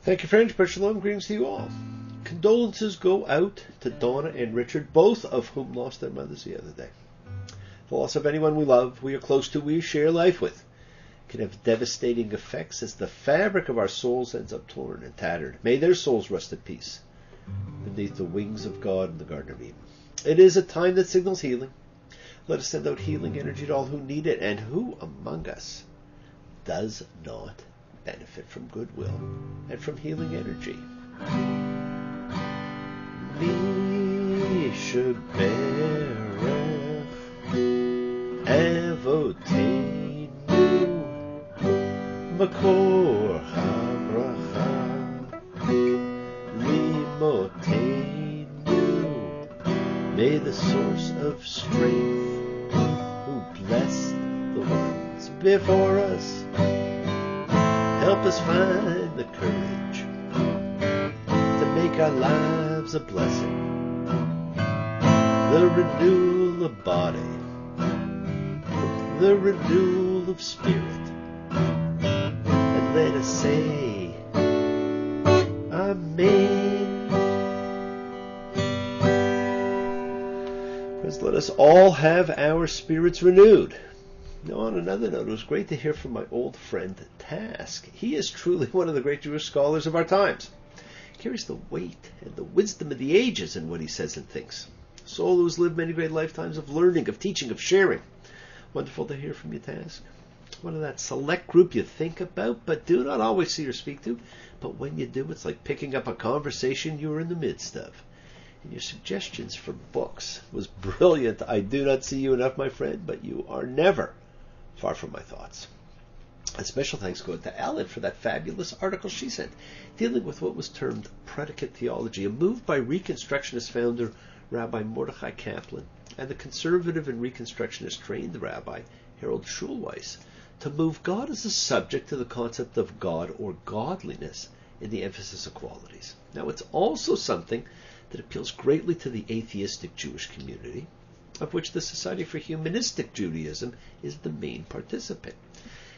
Thank you, friends. But shalom, greetings to you all. Condolences go out to Donna and Richard, both of whom lost their mothers the other day. The loss of anyone we love, we are close to, we share life with, can have devastating effects as the fabric of our souls ends up torn and tattered. May their souls rest at peace beneath the wings of God in the Garden of Eden. It is a time that signals healing. Let us send out healing energy to all who need it, and who among us does not benefit from goodwill and from healing energy. Misha Berech Avoteinu Makor HaBracha Limotenu. May the source of strength who blessed the ones before us help us find the courage to make our lives a blessing, the renewal of body, the renewal of spirit, and let us say, Amen. Friends, let us all have our spirits renewed. Now, on another note, it was great to hear from my old friend Task. He is truly one of the great Jewish scholars of our times. He carries the weight and the wisdom of the ages in what he says and thinks. A soul who has lived many great lifetimes of learning, of teaching, of sharing. Wonderful to hear from you, Task. One of that select group you think about, but do not always see or speak to. But when you do, it's like picking up a conversation you were in the midst of. And your suggestions for books was brilliant. I do not see you enough, my friend, but you are never far from my thoughts. A special thanks go to Ellen for that fabulous article she sent, dealing with what was termed predicate theology, a move by Reconstructionist founder Rabbi Mordechai Kaplan and the conservative and Reconstructionist trained Rabbi Harold Schulweis to move God as a subject to the concept of God or godliness in the emphasis of qualities. Now, it's also something that appeals greatly to the atheistic Jewish community, of which the Society for Humanistic Judaism is the main participant.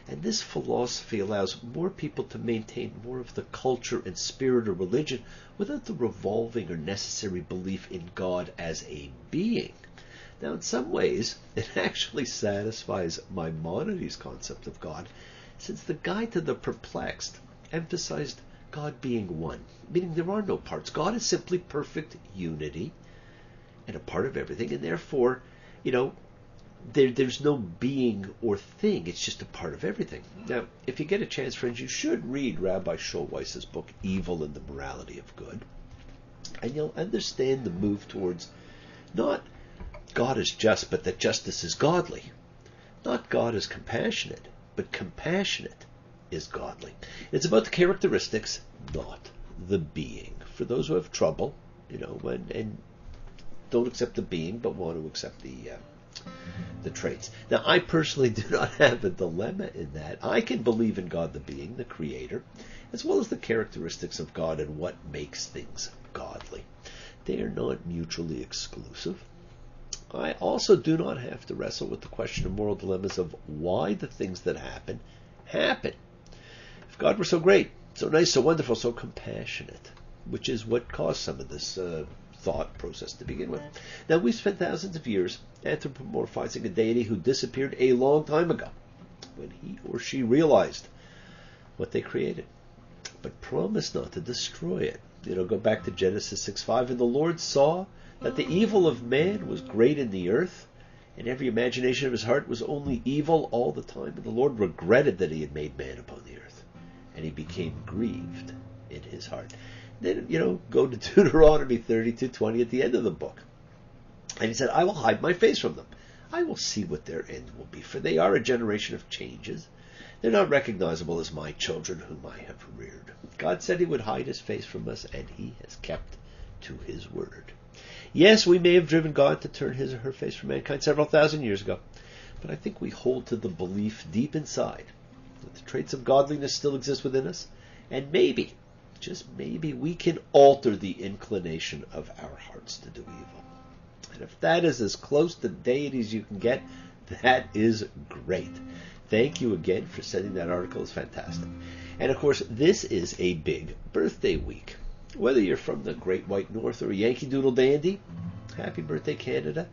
And this philosophy allows more people to maintain more of the culture and spirit of religion without the revolving or necessary belief in God as a being. Now, in some ways, it actually satisfies Maimonides' concept of God, since the Guide to the Perplexed emphasized God being one, meaning there are no parts. God is simply perfect unity and a part of everything, and therefore, there's no being or thing. It's just a part of everything. Now, if you get a chance, friends, you should read Rabbi Schulweis's book, Evil and the Morality of Good, and you'll understand the move towards not God is just, but that justice is godly. Not God is compassionate, but compassionate is godly. It's about the characteristics, not the being. For those who have trouble, and don't accept the being, but want to accept the traits. Now, I personally do not have a dilemma in that. I can believe in God the being, the creator, as well as the characteristics of God and what makes things godly. They are not mutually exclusive. I also do not have to wrestle with the question of moral dilemmas of why the things that happen. If God were so great, so nice, so wonderful, so compassionate, which is what caused some of this thought process to begin with. Now, we spent thousands of years anthropomorphizing a deity who disappeared a long time ago when he or she realized what they created, but promised not to destroy it. Go back to Genesis 6:5, and the Lord saw that the evil of man was great in the earth, and every imagination of his heart was only evil all the time. And the Lord regretted that he had made man upon the earth, and he became grieved in his heart. Then, go to Deuteronomy 32:20 at the end of the book. And he said, I will hide my face from them. I will see what their end will be, for they are a generation of changes. They're not recognizable as my children whom I have reared. God said he would hide his face from us, and he has kept to his word. Yes, we may have driven God to turn his or her face from mankind several thousand years ago, but I think we hold to the belief deep inside that the traits of godliness still exist within us, and maybe, just maybe, we can alter the inclination of our hearts to do evil. And if that is as close to deity as you can get, that is great. Thank you again for sending that article. It's fantastic. And of course, this is a big birthday week. Whether you're from the Great White North or Yankee Doodle Dandy, happy birthday, Canada.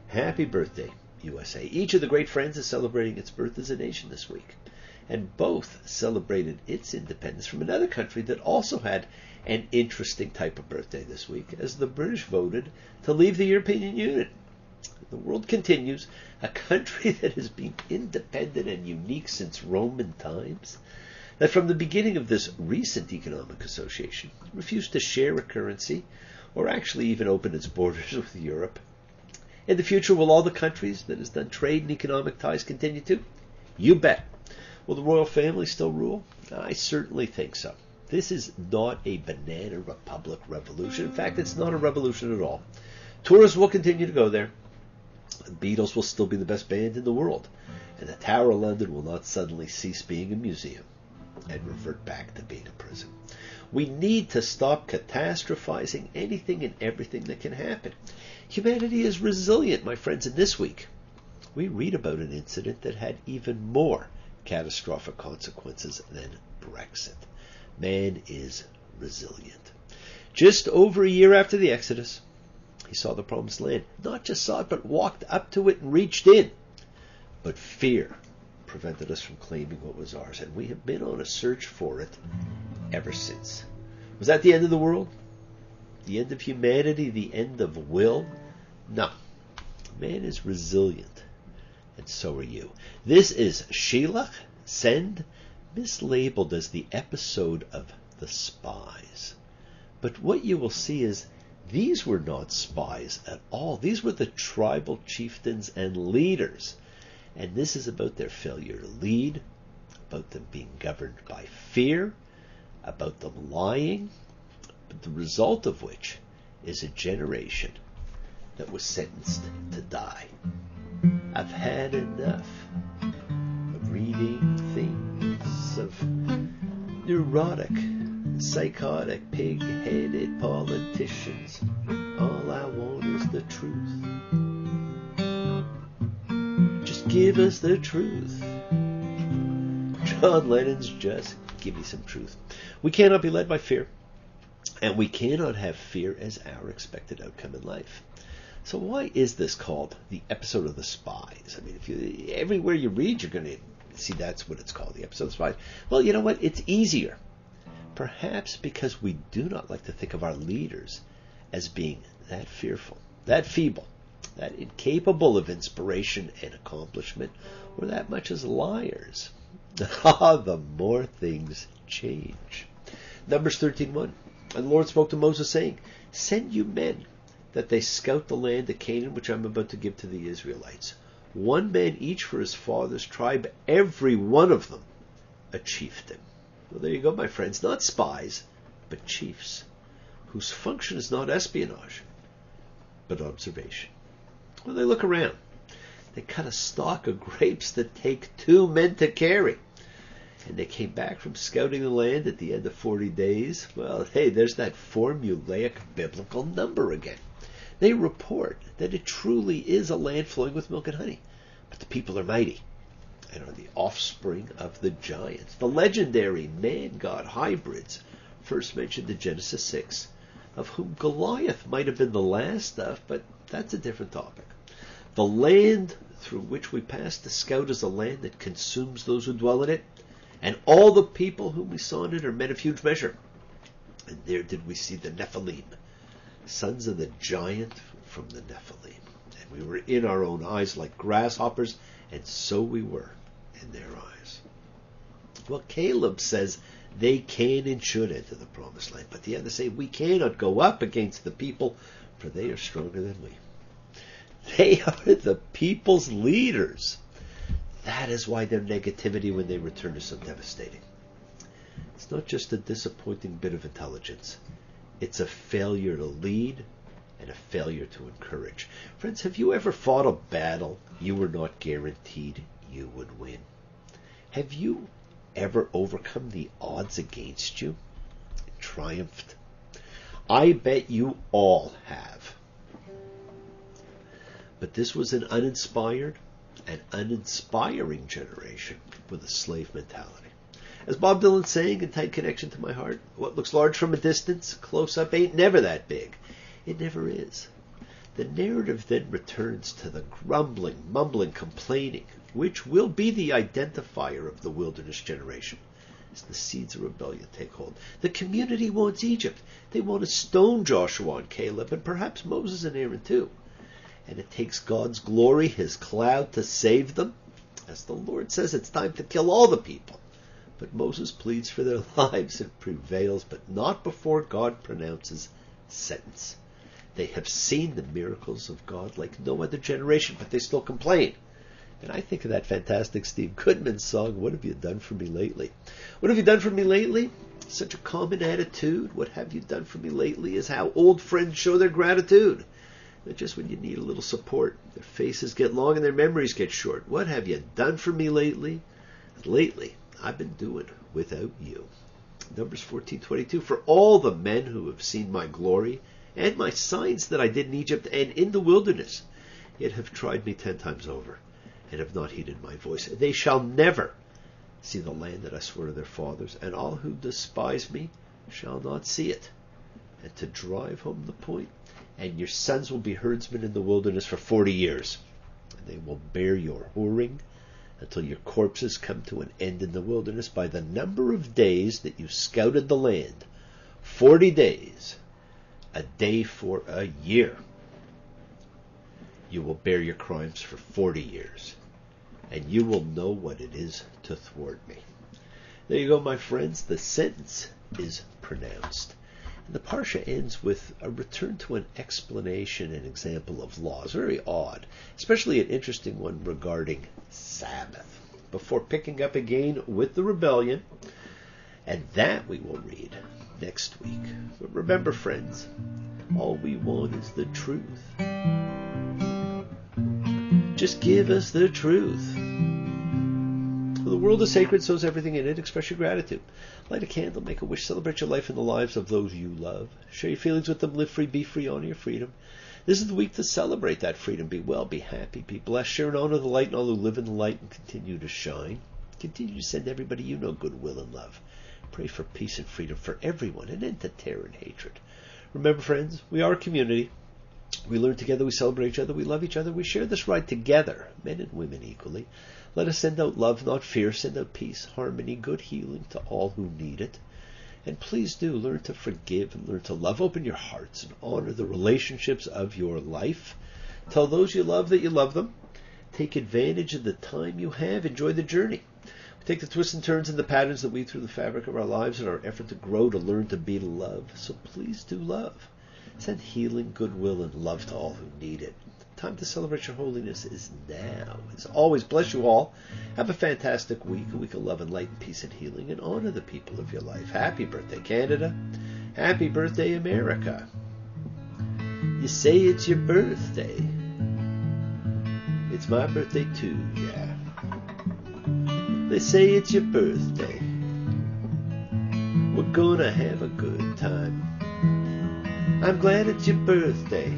Happy birthday, USA. Each of the great friends is celebrating its birth as a nation this week. And both celebrated its independence from another country that also had an interesting type of birthday this week, as the British voted to leave the European Union. The world continues, a country that has been independent and unique since Roman times, that from the beginning of this recent economic association refused to share a currency or actually even open its borders with Europe. In the future, will all the countries that has done trade and economic ties continue to? You bet. Will the royal family still rule? I certainly think so. This is not a banana republic revolution. In fact, it's not a revolution at all. Tourists will continue to go there. The Beatles will still be the best band in the world. And the Tower of London will not suddenly cease being a museum and revert back to being a prison. We need to stop catastrophizing anything and everything that can happen. Humanity is resilient, my friends, and this week we read about an incident that had even more catastrophic consequences than Brexit. Man is resilient. Just over a year after the Exodus, he saw the promised land. Not just saw it, but walked up to it and reached in. But fear prevented us from claiming what was ours, and we have been on a search for it ever since. Was that the end of the world? The end of humanity? The end of will? No. Man is resilient, and so are you. This is Sheila Send, mislabeled as the episode of The Spies. But what you will see is these were not spies at all. These were the tribal chieftains and leaders. And this is about their failure to lead, about them being governed by fear, about them lying, but the result of which is a generation that was sentenced to die. I've had enough of reading things of neurotic, psychotic, pig-headed politicians. All I want is the truth. Just give us the truth. John Lennon's Just Give Me Some Truth. We cannot be led by fear, and we cannot have fear as our expected outcome in life. So why is this called the episode of The Spies? I mean, everywhere you read, you're going to see that's what it's called, the episode of The Spies. Well, you know what? It's easier. Perhaps because we do not like to think of our leaders as being that fearful, that feeble, that incapable of inspiration and accomplishment, or that much as liars. The more things change. Numbers 13:1. And the Lord spoke to Moses, saying, Send you men, that they scout the land of Canaan, which I am about to give to the Israelites. 1 man each for his father's tribe, every one of them a chieftain. Well, there you go, my friends. Not spies, but chiefs, whose function is not espionage, but observation. When they look around, they cut a stalk of grapes that take 2 men to carry. And they came back from scouting the land at the end of 40 days. Well, hey, there's that formulaic biblical number again. They report that it truly is a land flowing with milk and honey. But the people are mighty and are the offspring of the giants, the legendary man-god hybrids first mentioned in Genesis 6, of whom Goliath might have been the last of, but that's a different topic. The land through which we pass to scout is a land that consumes those who dwell in it, and all the people whom we saw in it are men of huge measure. And there did we see the Nephilim, sons of the giant from the Nephilim. And we were in our own eyes like grasshoppers, and so we were in their eyes. Well, Caleb says they can and should enter the promised land, but the others say we cannot go up against the people, for they are stronger than we. They are the people's leaders. That is why their negativity when they return is so devastating. It's not just a disappointing bit of intelligence. It's a failure to lead and a failure to encourage. Friends, have you ever fought a battle you were not guaranteed you would win? Have you ever overcome the odds against you and triumphed? I bet you all have. But this was an uninspired and uninspiring generation with a slave mentality. As Bob Dylan sang in Tight Connection to My Heart, what looks large from a distance, close up ain't never that big. It never is. The narrative then returns to the grumbling, mumbling, complaining, which will be the identifier of the wilderness generation. As the seeds of rebellion take hold. The community wants Egypt. They want to stone Joshua and Caleb, and perhaps Moses and Aaron too. And it takes God's glory, his cloud, to save them. As the Lord says, it's time to kill all the people. But Moses pleads for their lives and prevails, but not before God pronounces sentence. They have seen the miracles of God like no other generation, but they still complain. And I think of that fantastic Steve Goodman song, What Have You Done For Me Lately? What have you done for me lately? Such a common attitude. What have you done for me lately is how old friends show their gratitude. But just when you need a little support, their faces get long and their memories get short. What have you done for me lately? Lately, I've been doing without you. Numbers 14:22. For all the men who have seen my glory and my signs that I did in Egypt and in the wilderness, yet have tried me 10 times over and have not heeded my voice. They shall never see the land that I swore to their fathers, and all who despise me shall not see it. And to drive home the point, and your sons will be herdsmen in the wilderness for 40 years, and they will bear your whoring until your corpses come to an end in the wilderness by the number of days that you scouted the land. 40 days, a day for a year. You will bear your crimes for 40 years, and you will know what it is to thwart me. There you go, my friends. The sentence is pronounced. And the Parsha ends with a return to an explanation and example of laws. Very odd, especially an interesting one regarding Sabbath, before picking up again with the rebellion. And that we will read next week. But remember, friends, all we want is the truth. Just give us the truth. The world is sacred, so is everything in it. Express your gratitude. Light a candle, make a wish, celebrate your life and the lives of those you love. Share your feelings with them, live free, be free, honor your freedom. This is the week to celebrate that freedom. Be well, be happy, be blessed. Share and honor the light and all who live in the light and continue to shine. Continue to send everybody you know goodwill and love. Pray for peace and freedom for everyone, an end to terror and hatred. Remember, friends, we are a community. We learn together, we celebrate each other, we love each other, we share this ride together, men and women equally. Let us send out love, not fear, send out peace, harmony, good healing to all who need it. And please do learn to forgive and learn to love. Open your hearts and honor the relationships of your life. Tell those you love that you love them. Take advantage of the time you have. Enjoy the journey. We take the twists and turns and the patterns that weave through the fabric of our lives in our effort to grow, to learn, to be love. So please do love. Send healing, goodwill, and love to all who need it. Time to celebrate your holiness is now. As always, bless you all. Have a fantastic week, a week of love and light and peace and healing, and honor the people of your life. Happy birthday, Canada. Happy birthday, America. You say it's your birthday. It's my birthday too, yeah. They say it's your birthday. We're gonna have a good time. I'm glad it's your birthday.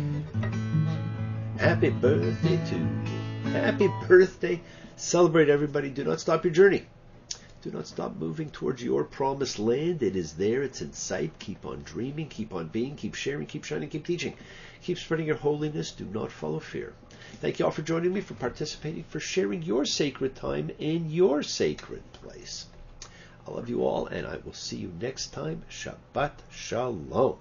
Happy birthday to you. Happy birthday. Celebrate, everybody. Do not stop your journey. Do not stop moving towards your promised land. It is there. It's in sight. Keep on dreaming. Keep on being. Keep sharing. Keep shining. Keep teaching. Keep spreading your holiness. Do not follow fear. Thank you all for joining me, for participating, for sharing your sacred time in your sacred place. I love you all, and I will see you next time. Shabbat Shalom.